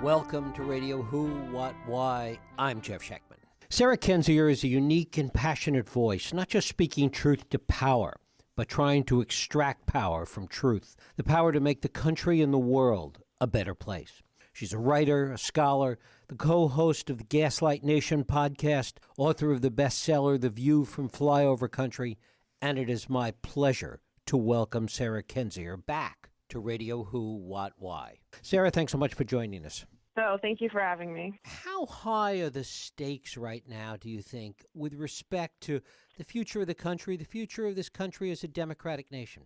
Welcome to Radio Who, What, Why. I'm Jeff Schechtman. Sarah Kendzior is a unique and passionate voice, not just speaking truth to power, but trying to extract power from truth, the power to make the country and the world a better place. She's a writer, a scholar, the co-host of the Gaslight Nation podcast, author of the bestseller The View from Flyover Country, and it is my pleasure to welcome Sarah Kendzior back to Radio Who, What, Why. Sarah, thanks so much for joining us. So thank you for having me. How high are the stakes right now, do you think, with respect to the future of the country, the future of this country as a democratic nation?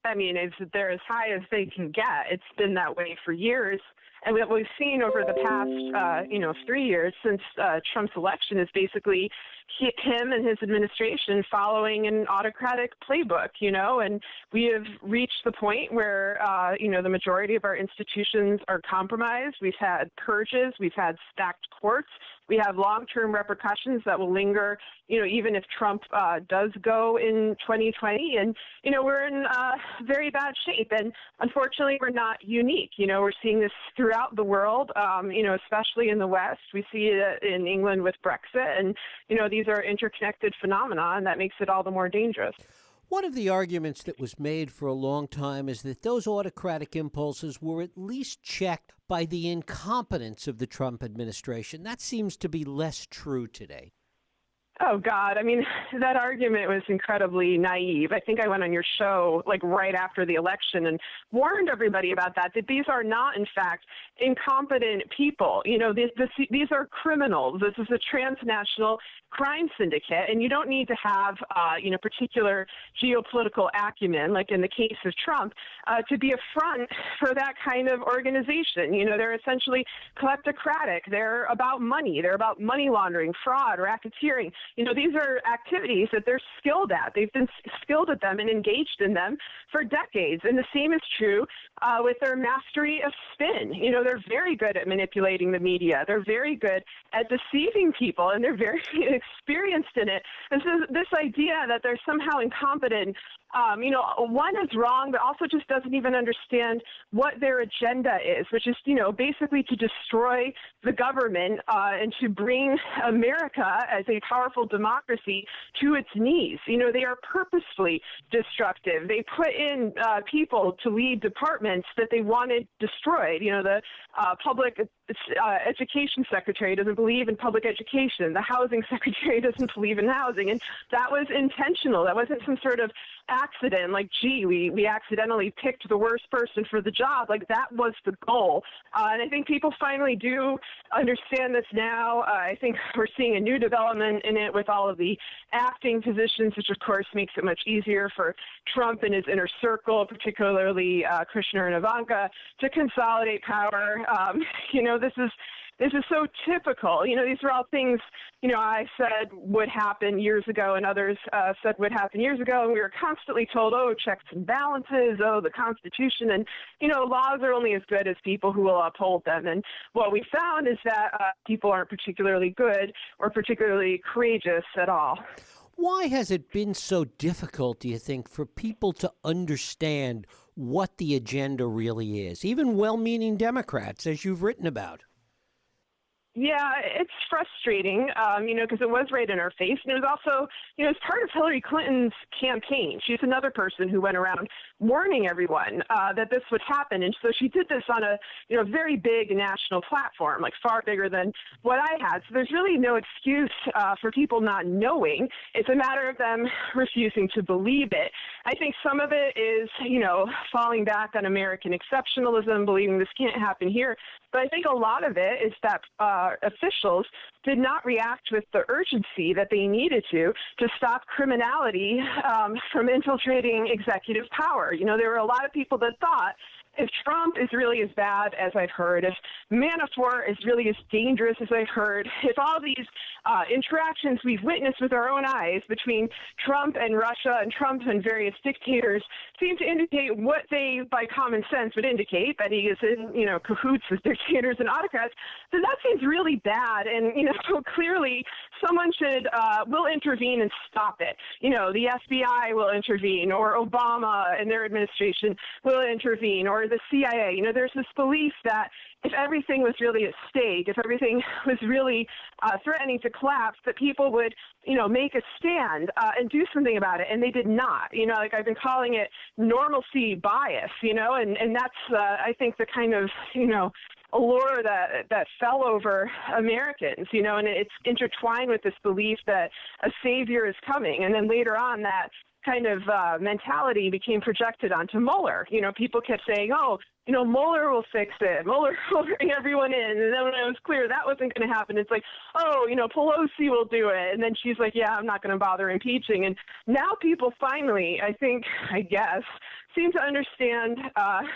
I mean, they're as high as they can get. It's been that way for years. And what we've seen over the past, 3 years since Trump's election is basically him and his administration following an autocratic playbook, and we have reached the point where, the majority of our institutions are compromised. We've had purges. We've had stacked courts. We have long-term repercussions that will linger, even if Trump does go in 2020. And, we're in very bad shape. And unfortunately, we're not unique. We're seeing this throughout the world, especially in the West. We see it in England with Brexit. And, these are interconnected phenomena, and that makes it all the more dangerous. One of the arguments that was made for a long time is that those autocratic impulses were at least checked by the incompetence of the Trump administration. That seems to be less true today. Oh, God. I mean, that argument was incredibly naive. I think I went on your show right after the election and warned everybody about that these are not, in fact, incompetent people. These are criminals. This is a transnational crime syndicate, and you don't need to have, particular geopolitical acumen, like in the case of Trump, to be a front for that kind of organization. They're essentially kleptocratic. They're about money. They're about money laundering, fraud, racketeering. These are activities that they're skilled at. They've been skilled at them and engaged in them for decades. And the same is true with their mastery of spin. They're very good at manipulating the media. They're very good at deceiving people, and they're very experienced in it. And so this idea that they're somehow incompetent, one is wrong, but also just doesn't even understand what their agenda is, which is, basically to destroy the government and to bring America as a powerful democracy to its knees. They are purposefully destructive. They put in people to lead departments that they wanted destroyed. The public education secretary doesn't believe in public education. The housing secretary doesn't believe in housing. And that was intentional. That wasn't some sort of accident, we accidentally picked the worst person for the job. That was the goal. And I think people finally do understand this now. I think we're seeing a new development in it with all of the acting positions, which of course makes it much easier for Trump and his inner circle, particularly Kushner and Ivanka, to consolidate power. This is so typical. These are all things, I said would happen years ago and others said would happen years ago. And we were constantly told, checks and balances, the Constitution. And, laws are only as good as people who will uphold them. And what we found is that people aren't particularly good or particularly courageous at all. Why has it been so difficult, do you think, for people to understand what the agenda really is, even well-meaning Democrats, as you've written about? Yeah, it's frustrating, because it was right in our face. And it was also, it's part of Hillary Clinton's campaign. She's another person who went around warning everyone that this would happen. And so she did this on a, very big national platform, far bigger than what I had. So there's really no excuse for people not knowing. It's a matter of them refusing to believe it. I think some of it is, falling back on American exceptionalism, believing this can't happen here. But I think a lot of it is that officials did not react with the urgency that they needed to stop criminality from infiltrating executive power. There were a lot of people that thought if Trump is really as bad as I've heard, if Manafort is really as dangerous as I've heard, if all these interactions we've witnessed with our own eyes between Trump and Russia and Trump and various dictators seem to indicate what they, by common sense, would indicate, that he is in, cahoots with dictators and autocrats, then that seems really bad. And, so clearly someone will intervene and stop it. The FBI will intervene, or Obama and their administration will intervene, or the CIA. There's this belief that if everything was really at stake, if everything was really threatening to collapse, that people would, make a stand and do something about it, and they did not. Like I've been calling it normalcy bias, and that's, I think, the kind of, allure that fell over Americans, and it's intertwined with this belief that a savior is coming. And then later on, that kind of mentality became projected onto Mueller. People kept saying, oh, Mueller will fix it. Mueller will bring everyone in. And then when it was clear that wasn't going to happen, it's like, oh, Pelosi will do it. And then she's like, yeah, I'm not going to bother impeaching. And now people finally, I guess, seem to understand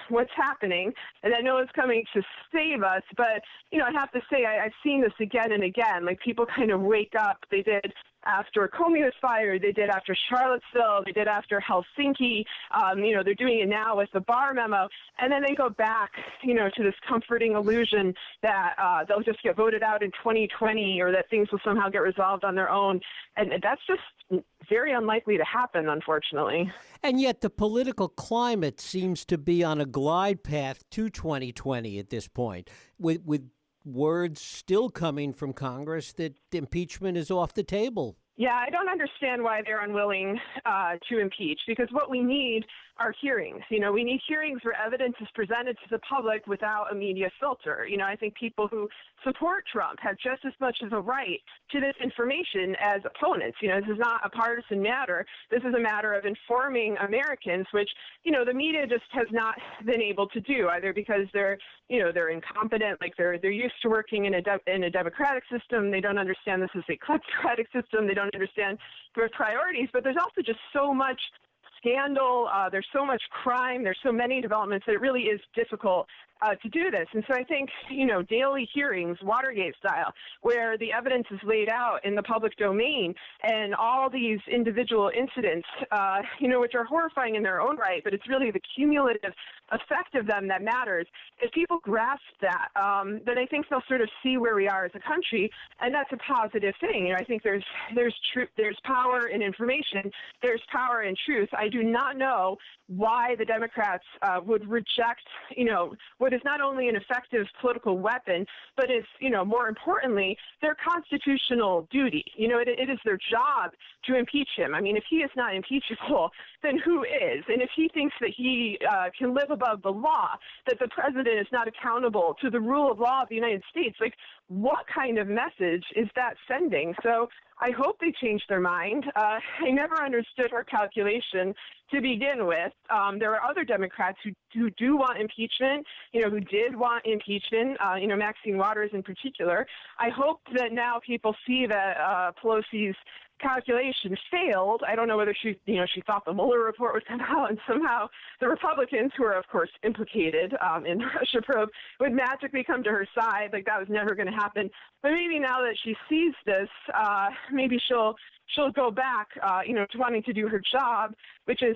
what's happening. And I know it's coming to save us. But, I have to say, I've seen this again and again. Like, people kind of wake up. They did after Comey was fired. They did after Charlottesville. They did after Helsinki. They're doing it now with the Barr memo. And then they go back, to this comforting illusion that they'll just get voted out in 2020 or that things will somehow get resolved on their own. And that's just very unlikely to happen, unfortunately. And yet the political climate seems to be on a glide path to 2020 at this point, with words still coming from Congress that impeachment is off the table. Yeah, I don't understand why they're unwilling to impeach, because what we need are hearings. We need hearings where evidence is presented to the public without a media filter. I think people who support Trump have just as much of a right to this information as opponents. This is not a partisan matter. This is a matter of informing Americans, which, the media just has not been able to do, either because they're incompetent, like they're used to working in a democratic system. They don't understand this is a kleptocratic system. They don't understand their priorities, but there's also just so much scandal, there's so much crime, there's so many developments that it really is difficult to do this. And so I think, daily hearings, Watergate style, where the evidence is laid out in the public domain and all these individual incidents, which are horrifying in their own right, but it's really the cumulative effect of them that matters. If people grasp that, then I think they'll sort of see where we are as a country, and that's a positive thing. I think there's power in information, there's power in truth. I do not know why the Democrats would reject, what is not only an effective political weapon, but is, more importantly, their constitutional duty. It is their job to impeach him. I mean, if he is not impeachable, then who is? And if he thinks that he can live above the law, that the president is not accountable to the rule of law of the United States, like, what kind of message is that sending? So I hope they change their mind. I never understood her calculation to begin with. There are other Democrats who do want impeachment, who did want impeachment, Maxine Waters in particular. I hope that now people see that Pelosi's calculation failed. I don't know whether she thought the Mueller report would come out and somehow the Republicans, who are of course implicated in the Russia probe, would magically come to her side. Like, that was never going to happen. But maybe now that she sees this, maybe she'll go back, to wanting to do her job, which is,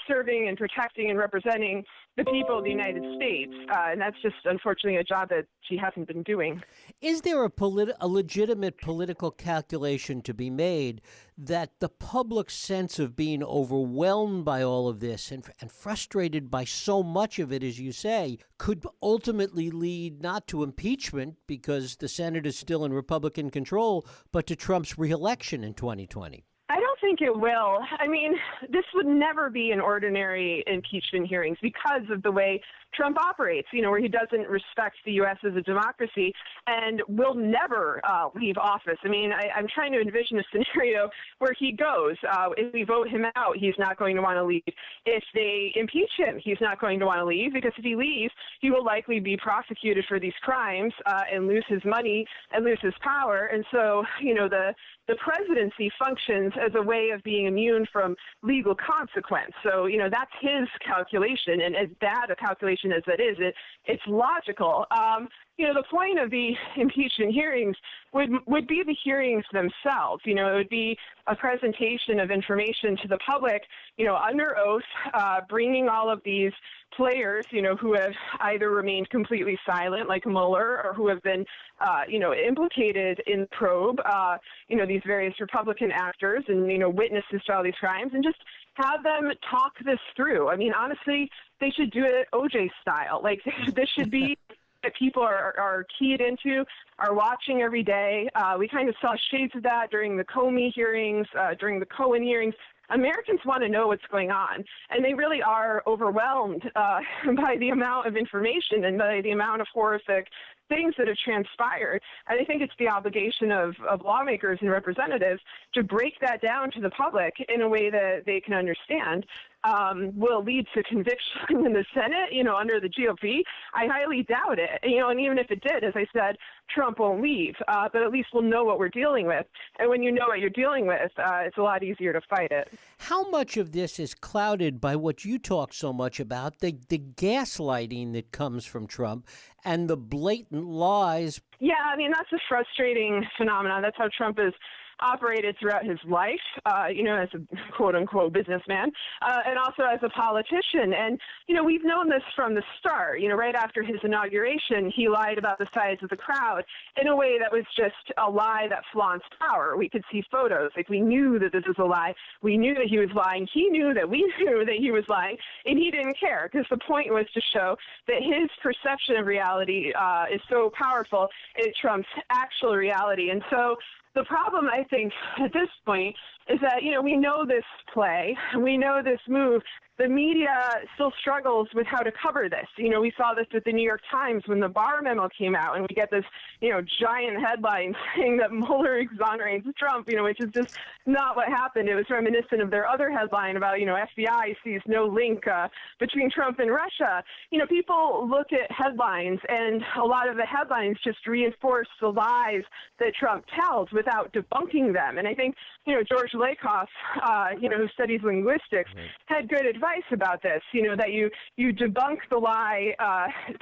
serving and protecting and representing the people of the United States. And that's just, unfortunately, a job that she hasn't been doing. Is there a legitimate political calculation to be made that the public's sense of being overwhelmed by all of this and frustrated by so much of it, as you say, could ultimately lead not to impeachment because the Senate is still in Republican control, but to Trump's reelection in 2020? I don't think it will. I mean, this would never be an ordinary impeachment hearings because of the way Trump operates, where he doesn't respect the U.S. as a democracy and will never leave office. I mean, I'm trying to envision a scenario where he goes. If we vote him out, he's not going to want to leave. If they impeach him, he's not going to want to leave, because if he leaves, he will likely be prosecuted for these crimes and lose his money and lose his power. And so, the presidency functions as a way of being immune from legal consequence. So, that's his calculation. And as bad a calculation as that is, it's logical. The point of the impeachment hearings would be the hearings themselves. It would be a presentation of information to the public, under oath, bringing all of these players, who have either remained completely silent, like Mueller, or who have been, implicated in the probe, these various Republican actors and, witnesses to all these crimes, and just have them talk this through. I mean, honestly, they should do it OJ style. Like, this should be a people are keyed into, are watching every day. We kind of saw shades of that during the Comey hearings, during the Cohen hearings. Americans want to know what's going on, and they really are overwhelmed by the amount of information and by the amount of horrific things that have transpired. And I think it's the obligation of lawmakers and representatives to break that down to the public in a way that they can understand. Will lead to conviction in the Senate, under the GOP? I highly doubt it, and even if it did, as I said, Trump won't leave, but at least we'll know what we're dealing with. And when you know what you're dealing with, it's a lot easier to fight it. How much of this is clouded by what you talk so much about, the gaslighting that comes from Trump and the blatant lies? Yeah, that's a frustrating phenomenon. That's how Trump is operated throughout his life, as a quote-unquote businessman, and also as a politician. And, we've known this from the start. Right after his inauguration, he lied about the size of the crowd in a way that was just a lie that flaunts power. We could see photos. Like, we knew that this was a lie. We knew that he was lying. He knew that we knew that he was lying, and he didn't care, because the point was to show that his perception of reality is so powerful, it trumps actual reality. And so the problem, I think, at this point is that, we know this play, we know this move. The media still struggles with how to cover this. We saw this with the New York Times when the Barr memo came out, and we get this, giant headline saying that Mueller exonerates Trump, which is just not what happened. It was reminiscent of their other headline about, FBI sees no link between Trump and Russia. People look at headlines, and a lot of the headlines just reinforce the lies that Trump tells without debunking them. And I think, George Lakoff, who studies linguistics, had good advice about this, that you debunk the lie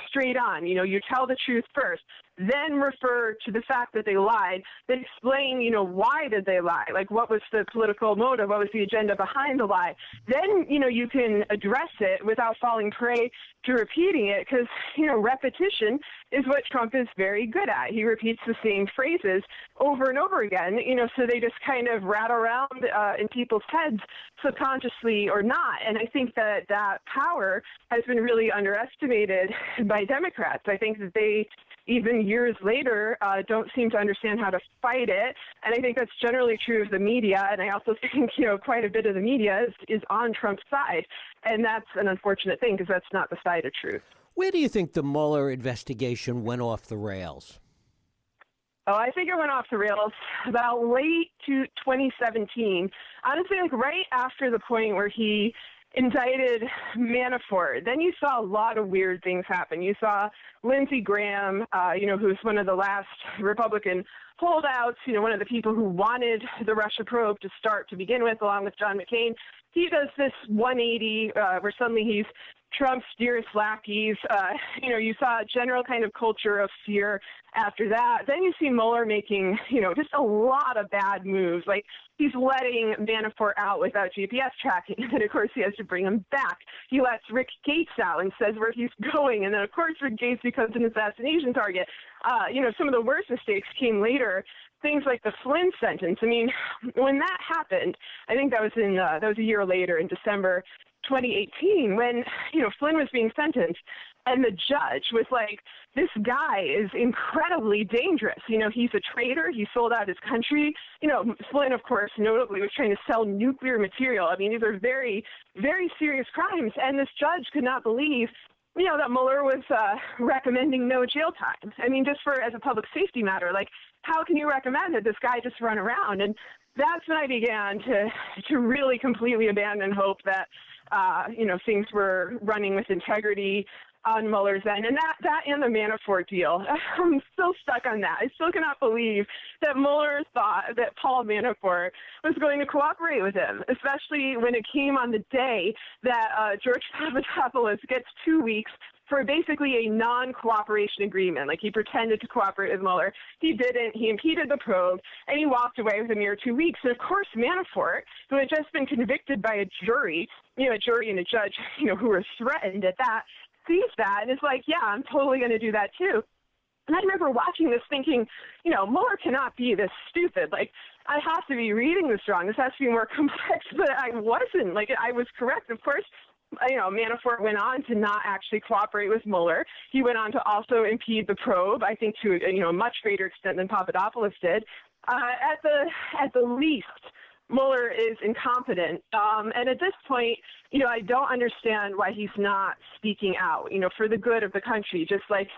straight on. You tell the truth first, then refer to the fact that they lied, then explain, why did they lie? Like, what was the political motive? What was the agenda behind the lie? Then, you can address it without falling prey to repeating it, because, repetition is what Trump is very good at. He repeats the same phrases over and over again, so they just kind of rattle around in people's heads, subconsciously or not. And I think that power has been really underestimated by Democrats. I think that they, even years later, don't seem to understand how to fight it. And I think that's generally true of the media. And I also think, quite a bit of the media is on Trump's side. And that's an unfortunate thing, because that's not the side of truth. Where do you think the Mueller investigation went off the rails? Oh, I think it went off the rails about late to 2017. Honestly, right after the point where he indicted Manafort. Then you saw a lot of weird things happen. You saw Lindsey Graham, who's one of the last Republican holdouts, one of the people who wanted the Russia probe to start to begin with, along with John McCain. He does this 180 where suddenly he's Trump's dearest lackeys. You saw a general kind of culture of fear after that. Then you see Mueller making, just a lot of bad moves. Like, he's letting Manafort out without GPS tracking. And then, of course, he has to bring him back. He lets Rick Gates out and says where he's going. And then, of course, Rick Gates becomes an assassination target. Some of the worst mistakes came later. Things like the Flynn sentence. I mean, when that happened, I think that was a year later, in December 2018, when Flynn was being sentenced, and the judge was like, "This guy is incredibly dangerous. He's a traitor. He sold out his country." Flynn, of course, notably was trying to sell nuclear material. I mean, these are very, very serious crimes, and this judge could not believe that Mueller was recommending no jail time. I mean, just as a public safety matter, like, how can you recommend that this guy just run around? And that's when I began to really completely abandon hope that, things were running with integrity on Mueller's end. And that and the Manafort deal, I'm still stuck on that. I still cannot believe that Mueller thought that Paul Manafort was going to cooperate with him, especially when it came on the day that George Papadopoulos gets 2 weeks for basically a non-cooperation agreement. Like, he pretended to cooperate with Mueller. He didn't. He impeded the probe, and he walked away with a mere 2 weeks. And, of course, Manafort, who had just been convicted by a jury and a judge, who were threatened at that, sees that and is like, yeah, I'm totally going to do that too. And I remember watching this thinking, Mueller cannot be this stupid. Like, I have to be reading this wrong. This has to be more complex. But I wasn't. Like, I was correct. Of course, Manafort went on to not actually cooperate with Mueller. He went on to also impede the probe, I think, to a much greater extent than Papadopoulos did. At the least, Mueller is incompetent. And at this point, I don't understand why he's not speaking out, for the good of the country, just like,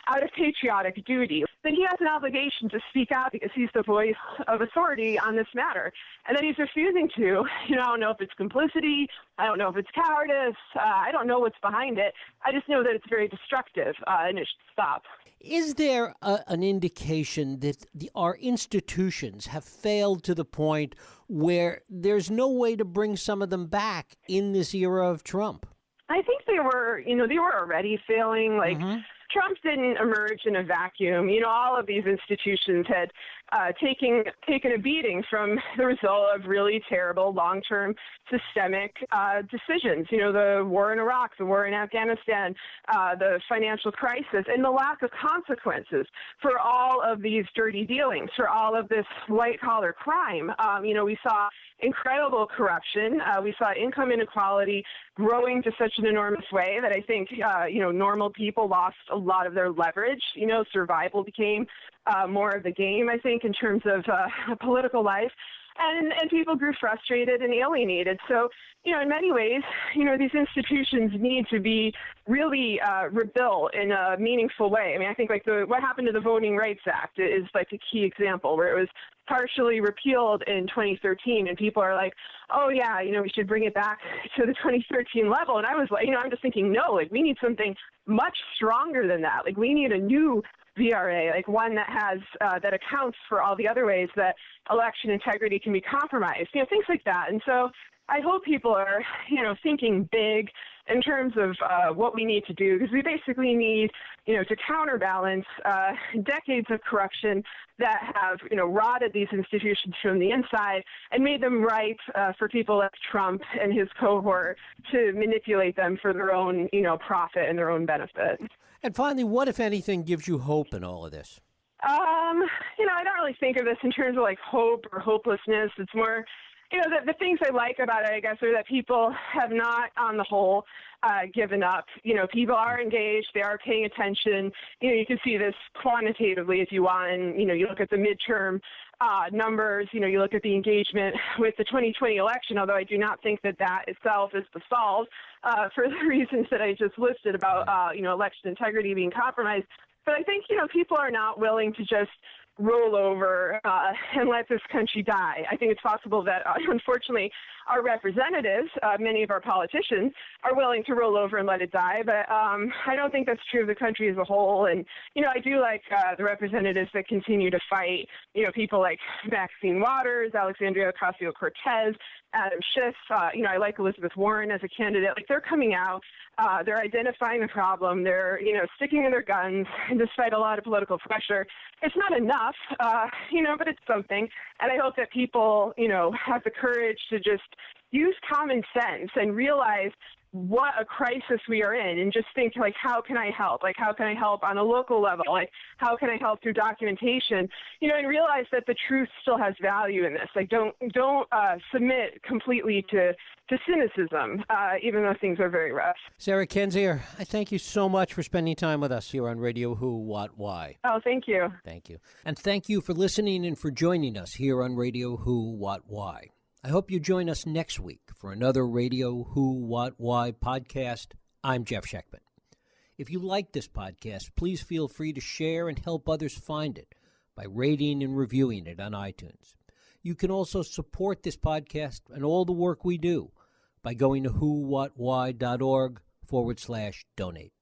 out of patriotic duty. Then he has an obligation to speak out because he's the voice of authority on this matter. And then he's refusing to. I don't know if it's complicity. I don't know if it's cowardice. I don't know what's behind it. I just know that it's very destructive and it should stop. Is there an indication that our institutions have failed to the point where there's no way to bring some of them back in this era of Trump? I think they were already failing. Like, Trump didn't emerge in a vacuum. All of these institutions had taken a beating from the result of really terrible long-term systemic decisions. The war in Iraq, the war in Afghanistan, the financial crisis, and the lack of consequences for all of these dirty dealings, for all of this white-collar crime. We saw incredible corruption. We saw income inequality growing to such an enormous way that I think, normal people lost a lot of their leverage. Survival became more of the game, I think, in terms of political life. And people grew frustrated and alienated. So, in many ways, these institutions need to be really rebuilt in a meaningful way. I mean, I think what happened to the Voting Rights Act is like a key example where it was partially repealed in 2013, and people are like, oh yeah, we should bring it back to the 2013 level. And I was like, I'm just thinking, no, we need something much stronger than that. We need a new VRA, one that has that accounts for all the other ways that election integrity can be compromised, things like that. And so I hope people are, thinking big in terms of what we need to do, because we basically need, to counterbalance decades of corruption that have, rotted these institutions from the inside and made them ripe for people like Trump and his cohort to manipulate them for their own, profit and their own benefit. And finally, what, if anything, gives you hope in all of this? I don't really think of this in terms of hope or hopelessness. It's more, the things I like about it, I guess, are that people have not, on the whole, given up. People are engaged. They are paying attention. You can see this quantitatively if you want. And, you look at the midterm numbers, you look at the engagement with the 2020 election, although I do not think that itself is the solve for the reasons that I just listed about, election integrity being compromised. But I think, people are not willing to just roll over and let this country die. I think it's possible that, unfortunately, our representatives, many of our politicians, are willing to roll over and let it die. But I don't think that's true of the country as a whole. And, I do like the representatives that continue to fight, people like Maxine Waters, Alexandria Ocasio-Cortez, Adam Schiff. I like Elizabeth Warren as a candidate. They're coming out. They're identifying the problem. They're, sticking to their guns, and despite a lot of political pressure. It's not enough, but it's something. And I hope that people, have the courage to just use common sense and realize what a crisis we are in, and just think, how can I help? How can I help on a local level? How can I help through documentation? And realize that the truth still has value in this. Don't submit completely to cynicism, even though things are very rough. Sarah Kendzior, I thank you so much for spending time with us here on Radio Who, What, Why. Oh, thank you. Thank you. And thank you for listening and for joining us here on Radio Who, What, Why. I hope you join us next week for another Radio Who, What, Why podcast. I'm Jeff Schechtman. If you like this podcast, please feel free to share and help others find it by rating and reviewing it on iTunes. You can also support this podcast and all the work we do by going to whowhatwhy.org/donate.